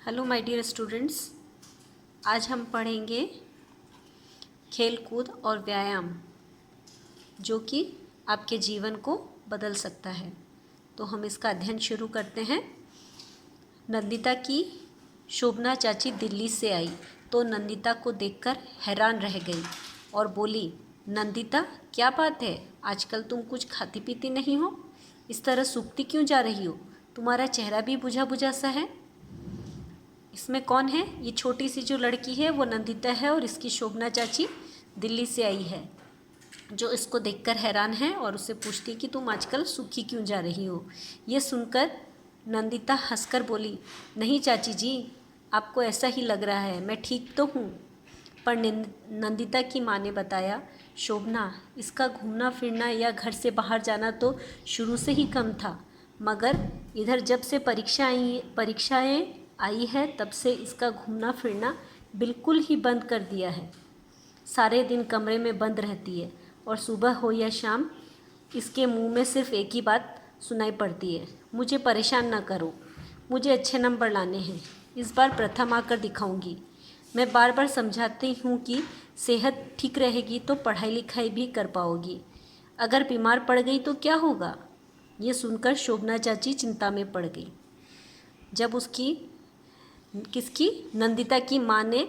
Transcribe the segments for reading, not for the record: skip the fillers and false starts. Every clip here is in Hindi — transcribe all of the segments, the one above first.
हेलो माय डियर स्टूडेंट्स, आज हम पढ़ेंगे खेल कूद और व्यायाम जो कि आपके जीवन को बदल सकता है। तो हम इसका अध्ययन शुरू करते हैं। नंदिता की शोभना चाची दिल्ली से आई तो नंदिता को देखकर हैरान रह गई और बोली, नंदिता क्या बात है, आजकल तुम कुछ खाती पीती नहीं हो, इस तरह सूखती क्यों जा रही हो, तुम्हारा चेहरा भी बुझा बुझा सा है। इसमें कौन है? ये छोटी सी जो लड़की है वो नंदिता है और इसकी शोभना चाची दिल्ली से आई है जो इसको देखकर हैरान है और उससे पूछती कि तुम आजकल सूखी क्यों जा रही हो। ये सुनकर नंदिता हंसकर बोली, नहीं चाची जी, आपको ऐसा ही लग रहा है, मैं ठीक तो हूँ। पर नंदिता की माँ ने बताया, शोभना, इसका घूमना फिरना या घर से बाहर जाना तो शुरू से ही कम था, मगर इधर जब से परीक्षाएं आई है तब से इसका घूमना फिरना बिल्कुल ही बंद कर दिया है। सारे दिन कमरे में बंद रहती है और सुबह हो या शाम इसके मुंह में सिर्फ एक ही बात सुनाई पड़ती है, मुझे परेशान ना करो, मुझे अच्छे नंबर लाने हैं, इस बार प्रथम आकर दिखाऊंगी। मैं बार बार समझाती हूँ कि सेहत ठीक रहेगी तो पढ़ाई लिखाई भी कर पाओगी, अगर बीमार पड़ गई तो क्या होगा। ये सुनकर शोभना चाची चिंता में पड़ गई। जब नंदिता की माँ ने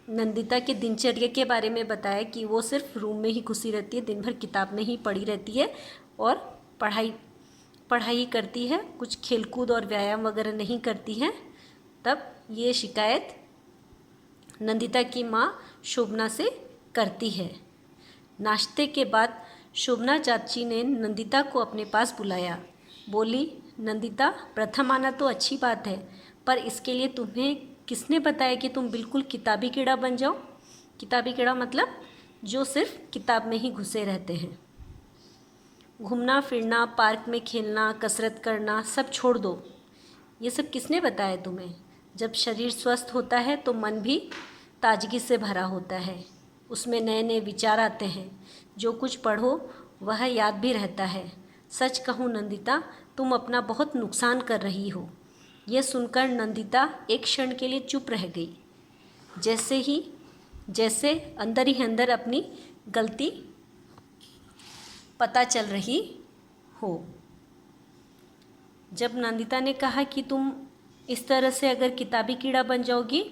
नंदिता के दिनचर्या के बारे में बताया कि वो सिर्फ रूम में ही घुसी रहती है, दिन भर किताब में ही पड़ी रहती है और पढ़ाई करती है, कुछ खेलकूद और व्यायाम वगैरह नहीं करती है, तब ये शिकायत नंदिता की माँ शोभना से करती है। नाश्ते के बाद शोभना चाची ने नंदिता को अपने पास बुलाया। बोली, नंदिता, प्रथम आना तो अच्छी बात है, पर इसके लिए तुम्हें किसने बताया कि तुम बिल्कुल किताबी कीड़ा बन जाओ। किताबी कीड़ा मतलब जो सिर्फ किताब में ही घुसे रहते हैं। घूमना फिरना, पार्क में खेलना, कसरत करना सब छोड़ दो। ये सब किसने बताया तुम्हें? जब शरीर स्वस्थ होता है तो मन भी ताजगी से भरा होता है, उसमें नए नए विचार आते हैं, जो कुछ पढ़ो वह याद भी रहता है। सच कहूँ नंदिता, तुम अपना बहुत नुकसान कर रही हो। यह सुनकर नंदिता एक क्षण के लिए चुप रह गई, जैसे अंदर ही अंदर अपनी गलती पता चल रही हो। जब नंदिता ने कहा कि तुम इस तरह से अगर किताबी कीड़ा बन जाओगी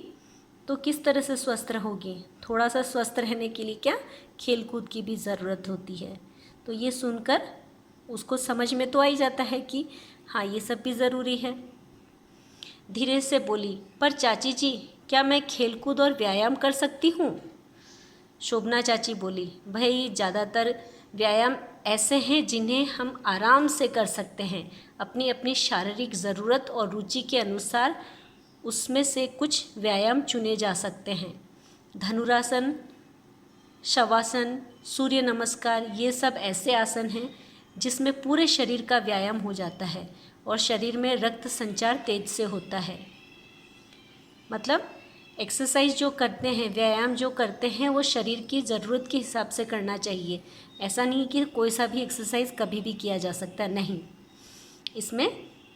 तो किस तरह से स्वस्थ रहोगी, थोड़ा सा स्वस्थ रहने के लिए क्या खेल कूद की भी ज़रूरत होती है। तो ये सुनकर उसको समझ में तो आ ही जाता है कि हाँ, ये सब भी ज़रूरी है। धीरे से बोली, पर चाची जी, क्या मैं खेलकूद और व्यायाम कर सकती हूँ? शोभना चाची बोली, भाई ज़्यादातर व्यायाम ऐसे हैं जिन्हें हम आराम से कर सकते हैं, अपनी अपनी शारीरिक ज़रूरत और रुचि के अनुसार उसमें से कुछ व्यायाम चुने जा सकते हैं। धनुरासन, शवासन, सूर्य नमस्कार, ये सब ऐसे आसन हैं जिसमें पूरे शरीर का व्यायाम हो जाता है और शरीर में रक्त संचार तेज से होता है। मतलब एक्सरसाइज जो करते हैं, व्यायाम जो करते हैं, वो शरीर की ज़रूरत के हिसाब से करना चाहिए। ऐसा नहीं कि कोई सा भी एक्सरसाइज कभी भी किया जा सकता, नहीं। इसमें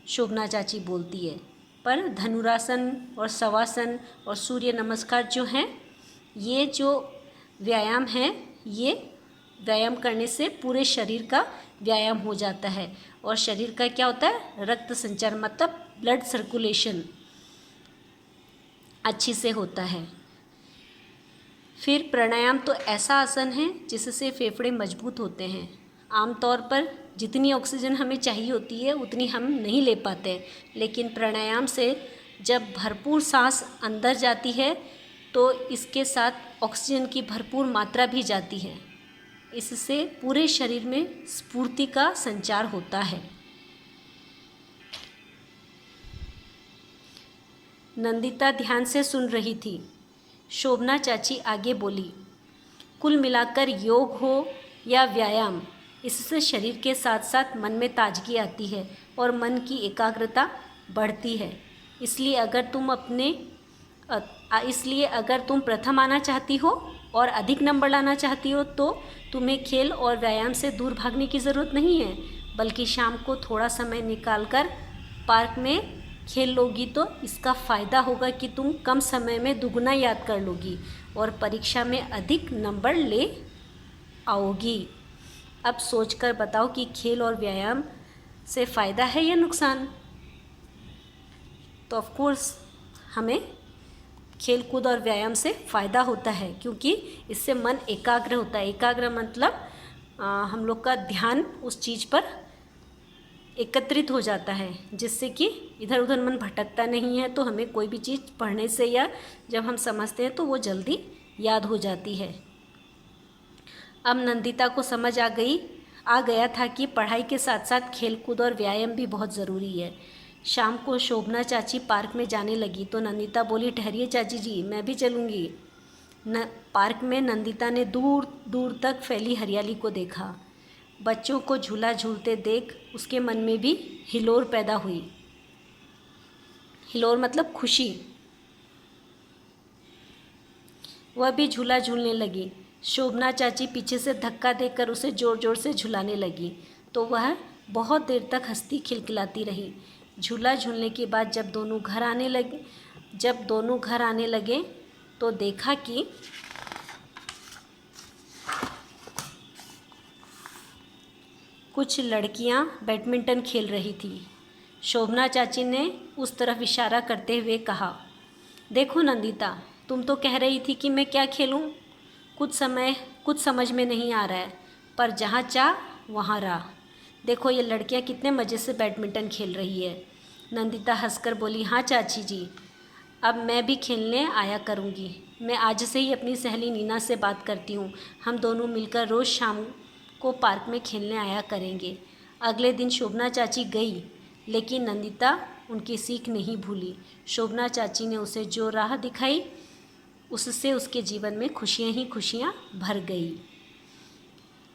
शोभना चाची बोलती है, पर धनुरासन और शवासन और सूर्य नमस्कार जो हैं, ये जो व्यायाम हैं, ये व्यायाम करने से पूरे शरीर का व्यायाम हो जाता है और शरीर का क्या होता है, रक्त संचार, मतलब ब्लड सर्कुलेशन अच्छी से होता है। फिर प्राणायाम तो ऐसा आसन है जिससे फेफड़े मजबूत होते हैं। आमतौर पर जितनी ऑक्सीजन हमें चाहिए होती है उतनी हम नहीं ले पाते, लेकिन प्राणायाम से जब भरपूर सांस अंदर जाती है तो इसके साथ ऑक्सीजन की भरपूर मात्रा भी जाती है। इससे पूरे शरीर में स्फूर्ति का संचार होता है। नंदिता ध्यान से सुन रही थी। शोभना चाची आगे बोली, कुल मिलाकर योग हो या व्यायाम, इससे शरीर के साथ साथ मन में ताजगी आती है और मन की एकाग्रता बढ़ती है। इसलिए अगर तुम प्रथम आना चाहती हो और अधिक नंबर लाना चाहती हो तो तुम्हें खेल और व्यायाम से दूर भागने की ज़रूरत नहीं है, बल्कि शाम को थोड़ा समय निकालकर पार्क में खेल लोगी तो इसका फ़ायदा होगा कि तुम कम समय में दुगना याद कर लोगी और परीक्षा में अधिक नंबर ले आओगी। अब सोचकर बताओ कि खेल और व्यायाम से फ़ायदा है या नुकसान। तो ऑफ कोर्स हमें खेल कूद और व्यायाम से फ़ायदा होता है, क्योंकि इससे मन एकाग्र होता है। एकाग्र मतलब हम लोग का ध्यान उस चीज़ पर एकत्रित हो जाता है, जिससे कि इधर उधर मन भटकता नहीं है। तो हमें कोई भी चीज़ पढ़ने से या जब हम समझते हैं तो वो जल्दी याद हो जाती है। अब नंदिता को समझ आ गया था कि पढ़ाई के साथ साथ खेल कूद और व्यायाम भी बहुत ज़रूरी है। शाम को शोभना चाची पार्क में जाने लगी तो नंदिता बोली, ठहरिए चाची जी, मैं भी चलूँगी। पार्क में नंदिता ने दूर दूर तक फैली हरियाली को देखा। बच्चों को झूला झूलते देख उसके मन में भी हिलोर पैदा हुई। हिलोर मतलब खुशी। वह भी झूला झूलने लगी। शोभना चाची पीछे से धक्का देकर उसे ज़ोर ज़ोर से झुलाने लगी तो वह बहुत देर तक हंसती खिलखिलाती रही। झूला झूलने के बाद जब दोनों घर आने लगे तो देखा कि कुछ लड़कियां बैडमिंटन खेल रही थी। शोभना चाची ने उस तरफ इशारा करते हुए कहा, देखो नंदिता, तुम तो कह रही थी कि मैं क्या खेलूं? कुछ समझ में नहीं आ रहा है, पर जहाँ चाह वहाँ राह। देखो ये लड़कियाँ कितने मज़े से बैडमिंटन खेल रही है। नंदिता हंसकर बोली, हाँ चाची जी, अब मैं भी खेलने आया करूँगी। मैं आज से ही अपनी सहेली नीना से बात करती हूँ। हम दोनों मिलकर रोज़ शाम को पार्क में खेलने आया करेंगे। अगले दिन शोभना चाची गई, लेकिन नंदिता उनकी सीख नहीं भूली। शोभना चाची ने उसे जो राह दिखाई उससे उसके जीवन में खुशियाँ ही खुशियाँ भर गई।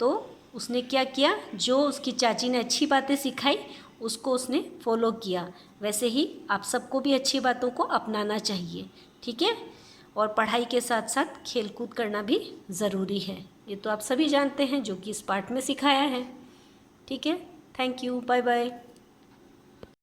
तो उसने क्या किया, जो उसकी चाची ने अच्छी बातें सिखाई उसको उसने फॉलो किया। वैसे ही आप सबको भी अच्छी बातों को अपनाना चाहिए, ठीक है। और पढ़ाई के साथ साथ खेल कूद करना भी ज़रूरी है। ये तो आप सभी जानते हैं, जो कि इस पाठ में सिखाया है, ठीक है। Thank you, bye bye.